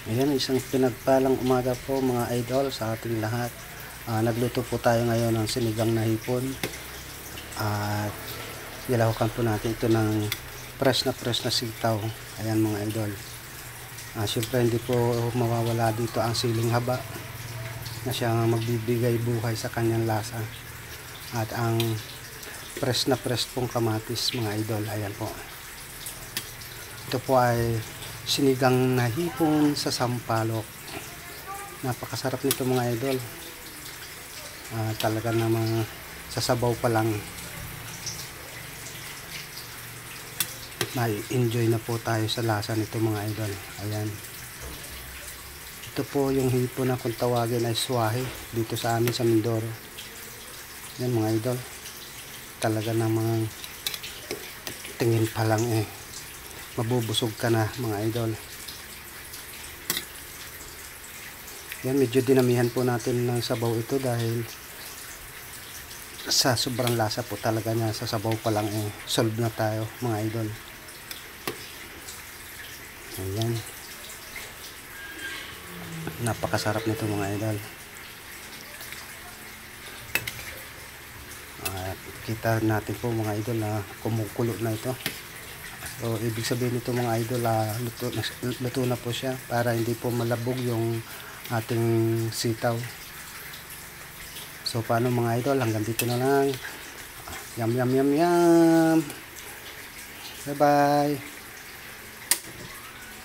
Ayan, isang pinagpalang umaga po mga idol sa ating lahat. Nagluto po tayo ngayon ng sinigang na hipon. At nilahukan po natin ito ng fresh na sitaw. Ayan mga idol. Siyempre hindi po mawawala dito ang siling haba na siyang magbibigay buhay sa kanyang lasa. At ang fresh pong kamatis mga idol. Ayan po. Ito po ay sinigang na hipon sa sampalok. Napakasarap nito mga idol. Talaga namang sasabaw pa lang may enjoy na po tayo sa lasa nito mga idol. Ayan. Ito po yung hipon na kung tawagin ay swahe dito sa amin sa Mindoro. Yan mga idol. Talaga namang tingin pa lang mabubusog ka na mga idol. Yan, medyo dinamihan po natin ng sabaw ito dahil sa sobrang lasa po talaga niya, sa sabaw pa lang solve na tayo mga idol. Ayan, napakasarap nito mga idol. Kita natin po mga idol na kumukulo na ito. So ibig sabihin nito mga idol, luto na po siya para hindi po malabog yung ating sitaw. So paano mga idol, hanggang dito na lang. Yum. Bye bye.